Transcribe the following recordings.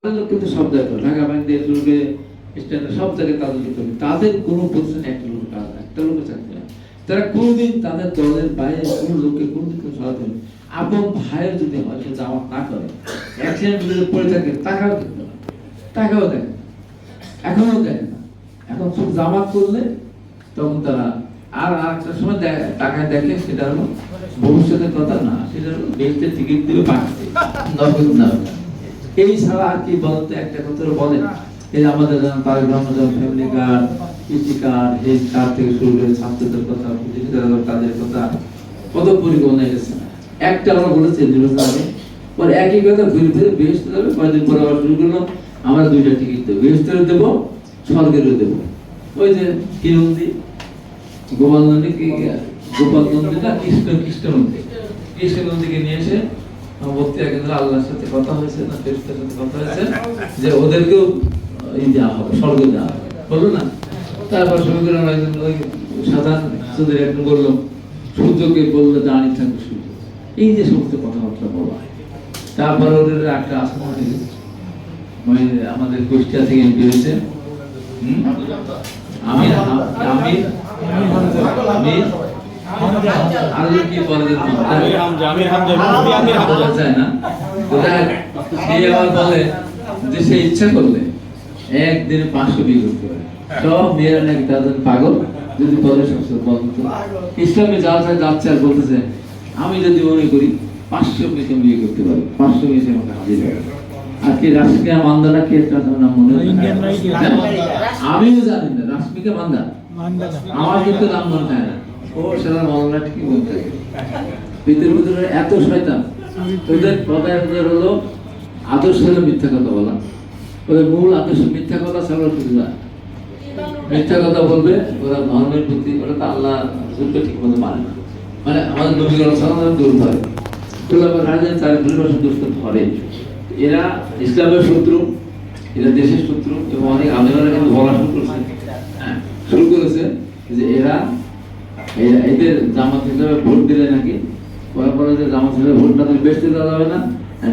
কিন্তু সব জায়গায় ঢাকা ব্যাংক দিয়ে শুরু করে স্ট্যান্ডার্ড সব জায়গায় তাদের দিতে হবে। তাদের কোনো প্রতিষ্ঠানে একটা লোকের চাকরি না। তারা কোনোদিন তাদের দলের বাইরে কোনো লোককে কোনোদিন সরাতে হবে। আপন ভাইয়ের যদি হয় সে জামাত না করে, অ্যাক্সিডেন্ট যদি পড়ে থাকে টাকাও দিতে না, টাকাও দেখে না, এখনো দেখে না। এখন শুধু জামাত করলে তখন তারা আর একটা সময় টাকা দেখে, সেটা হলো ভবিষ্যতের কথা না, সেটা হলো বেহেশতের টিকিট দিবে পাঠাতে নগদ না। এই ছাড়া আর কি বলতে একটা কথা বলেন, এই আমাদের Tarek Rahman family card, PT card, health card থেকে শুরু করে ছাত্রদের কথা, কাজের কথা, কত পরিকল্পনা গেছে। একটা আমরা বলেছি নির্বাচন আগে, পরে একই কথা ঘুরে ফিরে বেহেশতে যাবে, কয়েকদিন পরে আবার শুরু করলাম আমরা দুইটা টিকিট দেবো, বেহেশতেরও দেবো স্বর্গেরও দেবো। ওই যে কি নন্দী, গোপাল নন্দী, গোপাল নন্দী না কৃষ্ণ নন্দীকে নিয়ে এসে আল্লাহর সাথে কথা হয়েছে না ফেরেশতার সাথে কথা হয়েছে যে ওদেরকেও দেওয়া হবে, স্বর্গ দেওয়া হবে, বললো না? তারপর শুরু করে ওই সাধারণ সুদের একজন বললো সূর্যকে বললো দাঁড়িয়ে থাকবে সূর্য, এই যে সমস্ত কথাবার্তা বলা। তারপর ওদের একটা আসন আমাদের কুষ্টিয়া থেকে এমপি হয়েছে আমির সে ইচ্ছা করলে একদিনে 500 বিয়ে করতে পারে। সব মেয়েরা নাকি তাদের পাগল, যদি বলে ইসলামে যাচ্ছে আর বলতেছে আমি যদি মনে করি 500 মেয়েকে বিয়ে করতে পারি, 500 মেয়ে আমাকে হাজির হবে। আর কি রাষ্ট্রীয় মান্দানা কি একটা নাম মনে হয়, আমিও জানি না রাষ্ট্রীয় মান্দা, আমার কিন্তু নাম মনে হয় না। ও সারা মামলা ঠিকই বলতে ভিতরে ভিতরে এত শয়তান। ওদের কথায় ওদের হলো আদর্শ হলো মিথ্যা কথা বলা, ওদের মূল আদর্শ মিথ্যা কথা ছাড়া কিছু না। মিথ্যা কথা বলবে, ওরা ধর্মের প্রতি, ওরা তো আল্লাহ রসুলকে ঠিক মতো মানে না, মানে আমাদের নবী সালাম দূর ধরে, রাজা তার দুষ্ট ধরে। এরা ইসলামের শত্রু, এরা দেশের শত্রু, এবং অনেক আন্দোলনে কিন্তু বলা শুরু করেছে যে এরা এদের জামাত হিসাবে ভোট দিলে নাকি পরে যে জামাত হিসাবে ভোট না দিলে বেশি দেওয়া যাবে না।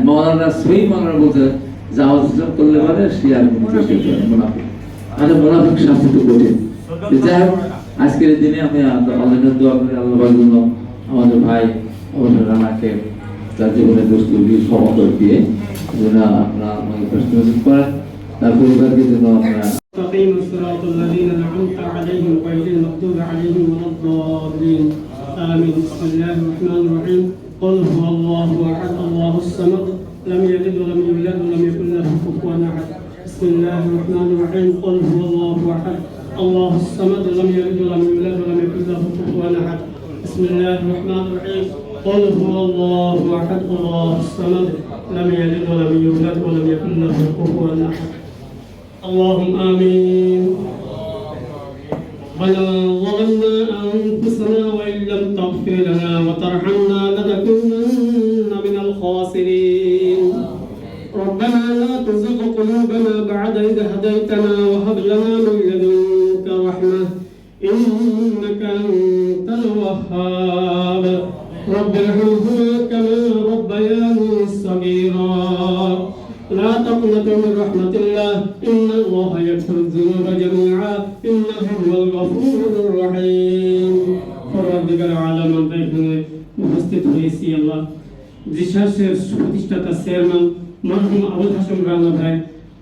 মৌলানা সহি মৌলানা বলতে জামাত হিসাব করলে পারে শিয়ার মুনাফিক, মানে মুনাফিক শাস্তি তো কঠিন। যাই হোক, আজকের দিনে আমি আল্লাহর দোয়া করি আল্লাহর জন্য আমাদের ভাই আমাদের রানাকে তার জীবনের দোষগুলি সমতল দিয়ে যেন আপনারা আমাকে প্রশ্ন করেন, তার পরিবারকে যেন আমরা تقيم الصراط الذين أنعمت عليهم غير المغضوب عليهم ولا الضالين آمين. بسم الله الرحمن الرحيم. قل هو الله أحد الله الصمد لم يلد ولم يولد ولم يكن له كفوا أحد. بسم الله الرحمن الرحيم. قل هو الله أحد الله الصمد لم يلد ولم يولد ولم يكن له كفوا أحد. بسم الله الرحمن الرحيم. قل هو الله أحد الله الصمد لم يلد ولم يولد ولم يكن له كفوا أحد. اللهم آمين. ربنا ظلمنا أنفسنا وإن لم تغفر لنا وترحمنا لنكونن من الخاسرين. ربنا لا تزغ قلوبنا بعد إذ هديتنا وهب لنا من لدنك رحمة إنك أنت الوهاب. رب ارحمهما كما ربياني صغيرا. لا تقنطوا من رحمة الله إن الله يغفر الذنوب جميعا إنه هو الغفور الرحيم. পরবর্তীকার আলম আমরা এখানে উপস্থিত হয়েছি আল্লাহ জিসাসের প্রতিষ্ঠাতা চেয়ারম্যান মরহুম আবুল হাসেম রানা ভাই,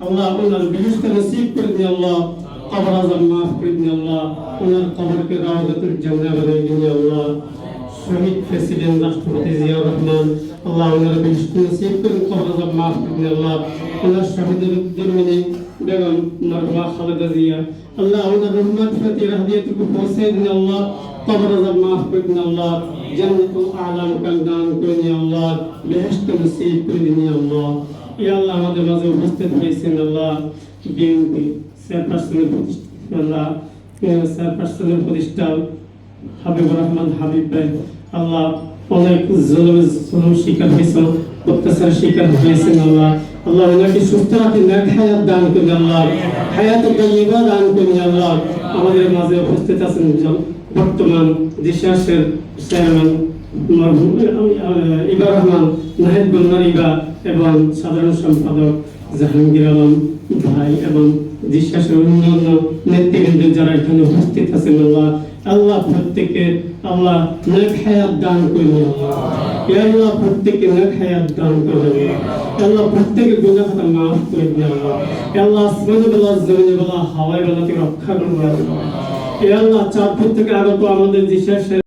আল্লাহ ওনার বিশেষ নসিব করে দিন, আল্লাহ কবর আযম মাফ করে দিন, আল্লাহ ওনার কবরকে রাওদাতুল জান্নাহ বানিয়ে দিন, আল্লাহ শহীদ প্রেসিডেন্ট রাষ্ট্রপতি জিয়াউর রহমান, আল্লাহ ওনার বিশেষ নসিব করে কবর আযম মাফ করে দিন, আল্লাহ ওনার শহীদের জন্মদিনে বেগম মরহুমা খালেদা জিয়া, আল্লাহ ওনার রহমত ফতি রাহদিয়াতকে পৌঁছে দিন, আল্লাহ কবর আযম মাফ করে দিন, আল্লাহ জান্নাতুল আলা মুকাদ্দাম করে দিন, আল্লাহ বেহেশত নসিব করে দিন, আল্লাহ ইয়া আল্লাহ আমাদের মাঝে উপস্থিত হয়েছেন আল্লাহ বিএনপি চেয়ারপারসনের প্রতিষ্ঠা, আল্লাহ চেয়ারপারসনের প্রতিষ্ঠা হাবিবুর রহমান হাবিব ভাই, আল্লাহ অনেক জুলুম শিকার হয়েছেন, অত্যাচার শিকার হয়েছেন, আল্লাহ আল্লাহ ওনাকে সুস্থ রাখেন, নেক হায়াত দান করুন, আল্লাহ হায়াত তাইয়্যিবা দান করুন, আল্লাহ আমাদের মাঝে উপস্থিত আছেন বর্তমান জিসাসের চেয়ারম্যান মরহুম ইবা রহমান নাহিদ বন্নার ইবা এবং সাধারণ সম্পাদক জাহাঙ্গীর আলম ভাই এবং বিশ্বাসের অন্যান্য নেতৃবৃন্দ যারা এখানে উপস্থিত আছেন আল্লাহ, আল্লাহ প্রত্যেককে আল্লাহ নেক হায়াত দান করুন আল্লাহ, আল্লাহ প্রত্যেককে নেক হায়াত দান করুন আল্লাহ, প্রত্যেকের গুনাহ খাতা মাফ করে দিন আল্লাহ, আল্লাহ আসমানে বলা জমিনে বলা হাওয়ায় বলা থেকে রক্ষা করুন আল্লাহ, আল্লাহ চাঁদপুর থেকে আগত আমাদের বিশ্বাসের